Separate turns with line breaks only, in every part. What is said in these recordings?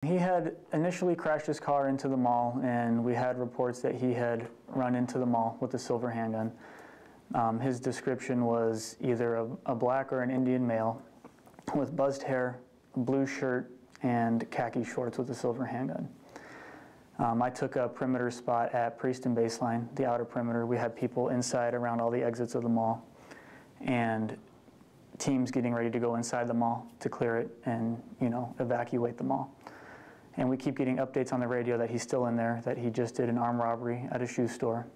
He had initially crashed his car into the mall, and we had reports that he had run into the mall with a silver handgun. His description was either a black or an Indian male with buzzed hair, a blue shirt, and khaki shorts with a silver handgun. I took a perimeter spot at Priest and Baseline, the outer perimeter. We had people inside around all the exits of the mall, and teams getting ready to go inside the mall to clear it and, evacuate the mall. And we keep getting updates on the radio that he's still in there, that he just did an armed robbery at a shoe store.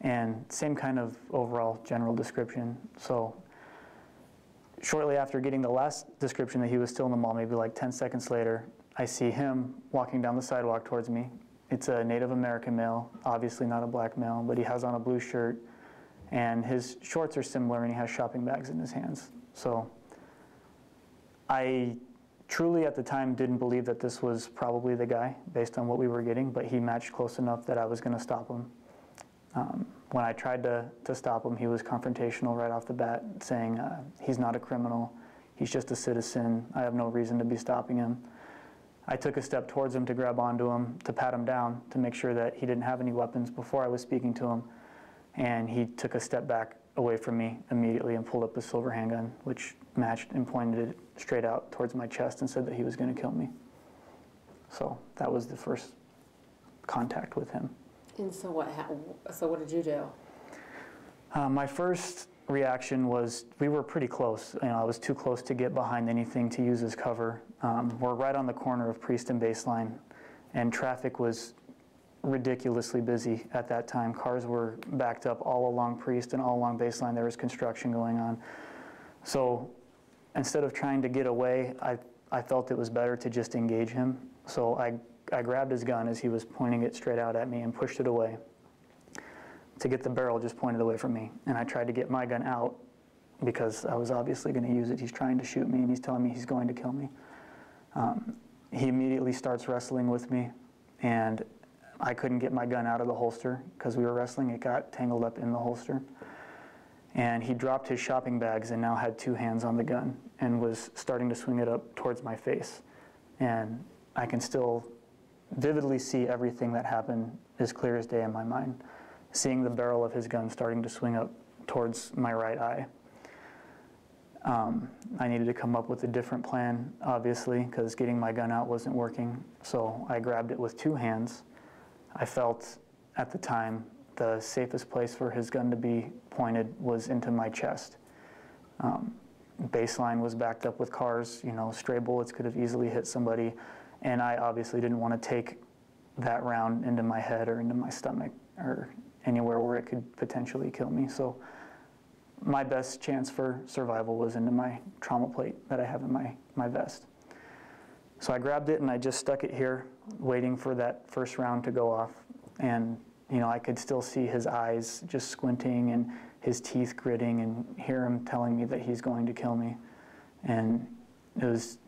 And same kind of overall general description. So shortly after getting the last description that he was still in the mall, maybe like 10 seconds later, I see him walking down the sidewalk towards me. It's a Native American male, obviously not a black male, but he has on a blue shirt, and his shorts are similar, and he has shopping bags in his hands. So I truly at the time didn't believe that this was probably the guy based on what we were getting, but he matched close enough that I was going to stop him. When I tried to stop him, he was confrontational right off the bat, saying he's not a criminal, he's just a citizen, I have no reason to be stopping him. I took a step towards him to grab onto him, to pat him down, to make sure that he didn't have any weapons before I was speaking to him, and he took a step back away from me immediately and pulled up a silver handgun, which matched and pointed it straight out towards my chest and said that he was going to kill me. So that was the first contact with him.
And so what did you do?
My first reaction was we were pretty close. I was too close to get behind anything to use as cover. We're right on the corner of Priest and Baseline, and traffic was ridiculously busy at that time. Cars were backed up all along Priest and all along Baseline. There was construction going on. So instead of trying to get away, I felt it was better to just engage him. So I grabbed his gun as he was pointing it straight out at me and pushed it away to get the barrel just pointed away from me. And I tried to get my gun out because I was obviously going to use it. He's trying to shoot me, and he's telling me he's going to kill me. He immediately starts wrestling with me, and I couldn't get my gun out of the holster because we were wrestling. It got tangled up in the holster. And he dropped his shopping bags and now had two hands on the gun and was starting to swing it up towards my face. And I can still vividly see everything that happened as clear as day in my mind, seeing the barrel of his gun starting to swing up towards my right eye. I needed to come up with a different plan, obviously, because getting my gun out wasn't working. So I grabbed it with two hands. I felt at the time the safest place for his gun to be pointed was into my chest. Baseline was backed up with cars, stray bullets could have easily hit somebody, and I obviously didn't want to take that round into my head or into my stomach or anywhere where it could potentially kill me. So my best chance for survival was into my trauma plate that I have in my vest. So I grabbed it and I just stuck it here, waiting for that first round to go off. And I could still see his eyes just squinting and his teeth gritting, and hear him telling me that he's going to kill me. And it was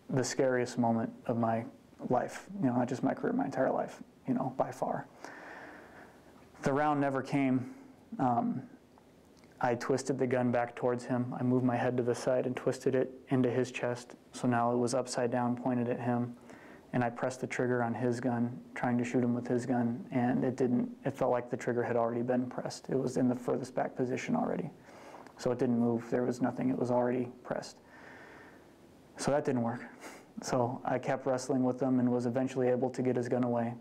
the scariest moment of my life, not just my career, my entire life, by far. The round never came. I twisted the gun back towards him. I moved my head to the side and twisted it into his chest. So now it was upside down, pointed at him. And I pressed the trigger on his gun, trying to shoot him with his gun, and it felt like the trigger had already been pressed. It was in the furthest back position already. So it didn't move, there was nothing, it was already pressed. So that didn't work. So I kept wrestling with him and was eventually able to get his gun away.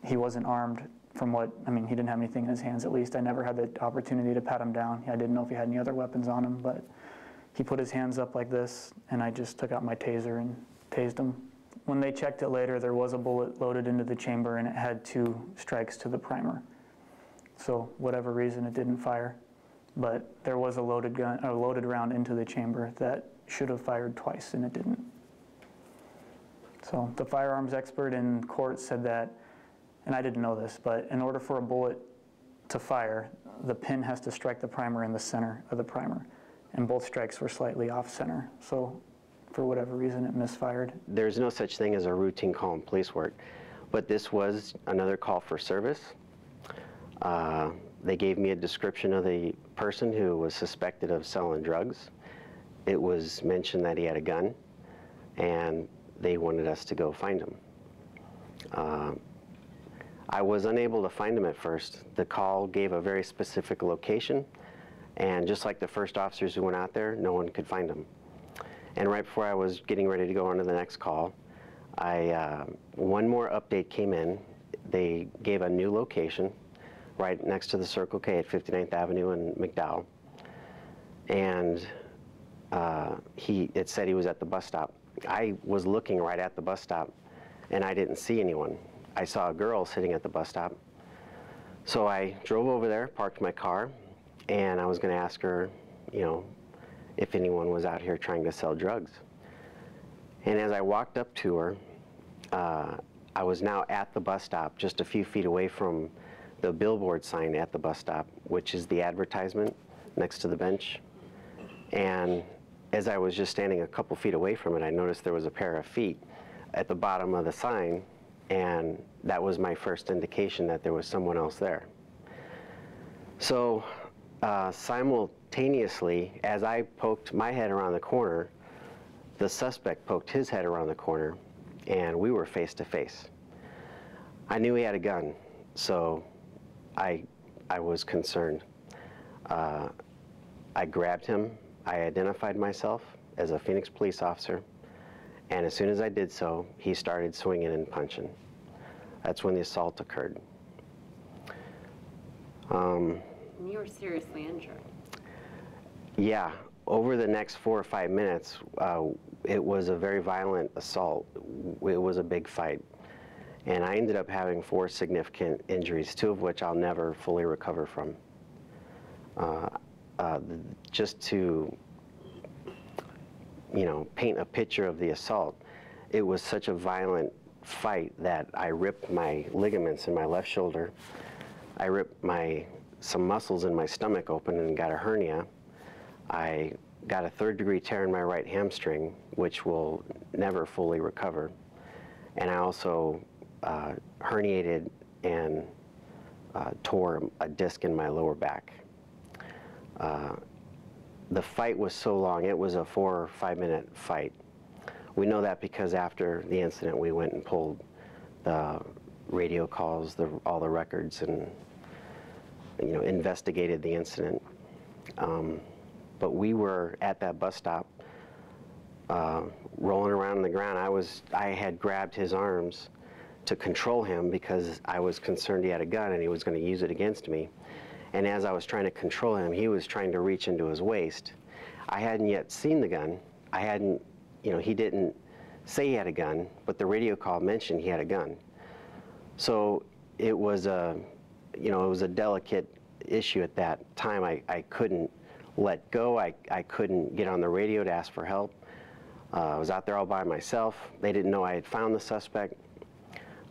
He wasn't armed he didn't have anything in his hands at least. I never had the opportunity to pat him down. I didn't know if he had any other weapons on him, but he put his hands up like this, and I just took out my taser and tased him. When they checked it later, there was a bullet loaded into the chamber, and it had 2 strikes to the primer. So whatever reason, it didn't fire. But there was a loaded round into the chamber that should have fired twice, and it didn't. So the firearms expert in court said that, and I didn't know this, but in order for a bullet to fire, the pin has to strike the primer in the center of the primer. And both strikes were slightly off center. So for whatever reason, it misfired.
There's no such thing as a routine call in police work, but this was another call for service. They gave me a description of the person who was suspected of selling drugs. It was mentioned that he had a gun, and they wanted us to go find him. I was unable to find him at first. The call gave a very specific location, and just like the first officers who went out there, no one could find him. And right before I was getting ready to go on to the next call, one more update came in. They gave a new location right next to the Circle K at 59th Avenue in McDowell. And it said he was at the bus stop. I was looking right at the bus stop, and I didn't see anyone. I saw a girl sitting at the bus stop. So I drove over there, parked my car, and I was going to ask her, you know, if anyone was out here trying to sell drugs. And as I walked up to her, I was now at the bus stop, just a few feet away from the billboard sign at the bus stop, which is the advertisement next to the bench. And as I was just standing a couple feet away from it, I noticed there was a pair of feet at the bottom of the sign, and that was my first indication that there was someone else there. So simultaneously, as I poked my head around the corner, the suspect poked his head around the corner, and we were face to face. I knew he had a gun, so I was concerned. I grabbed him. I identified myself as a Phoenix police officer, and as soon as I did so, he started swinging and punching. That's when the assault occurred.
And you were seriously injured.
Yeah, over the next 4 or 5 minutes, it was a very violent assault. It was a big fight. And I ended up having 4 significant injuries, 2 of which I'll never fully recover from. Just to, you know, paint a picture of the assault, it was such a violent fight that I ripped my ligaments in my left shoulder. I ripped some muscles in my stomach open and got a hernia. I got a 3rd-degree tear in my right hamstring, which will never fully recover. And I also herniated and tore a disc in my lower back. The fight was so long, it was a 4 or 5 minute fight. We know that because after the incident, we went and pulled the radio calls, all the records, and, you know, investigated the incident. But we were at that bus stop, rolling around on the ground. I had grabbed his arms to control him because I was concerned he had a gun and he was going to use it against me. And as I was trying to control him, he was trying to reach into his waist. I hadn't yet seen the gun. I hadn't, you know, he didn't say he had a gun, but the radio call mentioned he had a gun. So it was a, you know, it was a delicate issue at that time. I couldn't let go. I couldn't get on the radio to ask for help. I was out there all by myself. They didn't know I had found the suspect.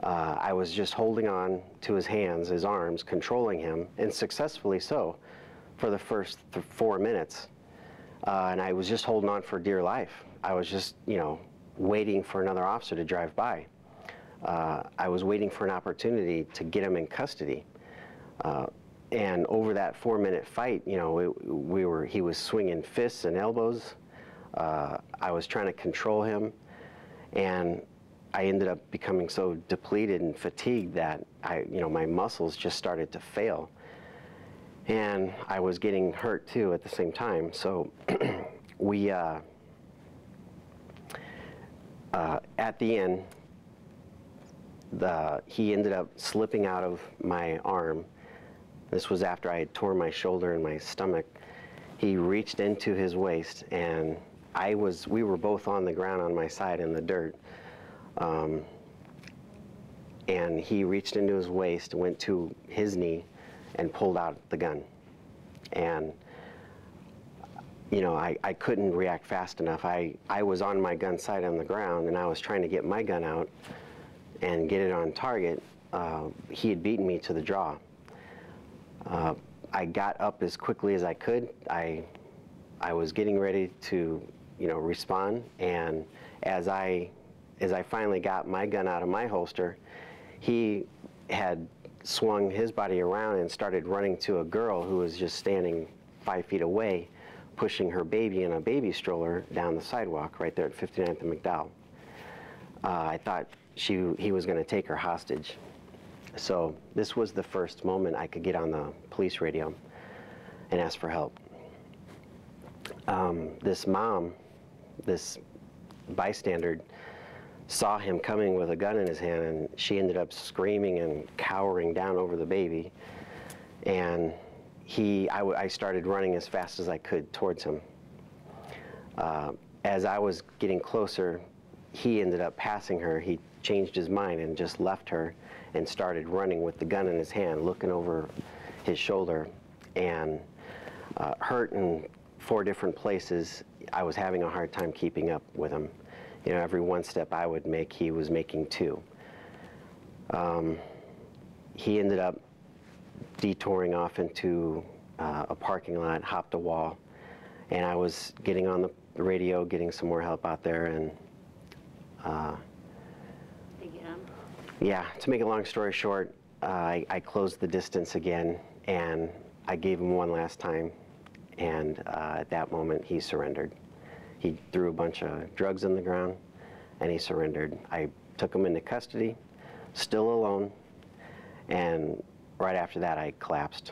I was just holding on to his hands, his arms, controlling him, and successfully so for the first 4 minutes. And I was just holding on for dear life. I was just, you know, waiting for another officer to drive by. I was waiting for an opportunity to get him in custody. And over that 4-minute fight, you know, he was swinging fists and elbows. I was trying to control him, and I ended up becoming so depleted and fatigued that you know, my muscles just started to fail. And I was getting hurt too at the same time. So we, at the end, he ended up slipping out of my arm. This was after I had torn my shoulder and my stomach. He reached into his waist, and we were both on the ground on my side in the dirt. And he reached into his waist, went to his knee, and pulled out the gun. And, you know, I couldn't react fast enough. I was on my gun side on the ground, and I was trying to get my gun out and get it on target. He had beaten me to the draw. I got up as quickly as I could. I was getting ready to, you know, respond, and as I finally got my gun out of my holster, he had swung his body around and started running to a girl who was just standing 5 feet away, pushing her baby in a baby stroller down the sidewalk right there at 59th and McDowell. I thought he was going to take her hostage. So this was the first moment I could get on the police radio and ask for help. This mom, this bystander, saw him coming with a gun in his hand, and she ended up screaming and cowering down over the baby. And I started running as fast as I could towards him. As I was getting closer, he ended up passing her. He changed his mind and just left her and started running with the gun in his hand, looking over his shoulder, and hurt in 4 different places. I was having a hard time keeping up with him. You know, every 1 step I would make, he was making 2. He ended up detouring off into a parking lot, hopped a wall, and I was getting on the radio, getting some more help out there, and yeah, to make a long story short, I closed the distance again, and I gave him one last time, and at that moment he surrendered. He threw a bunch of drugs on the ground, and he surrendered. I took him into custody, still alone, and right after that I collapsed.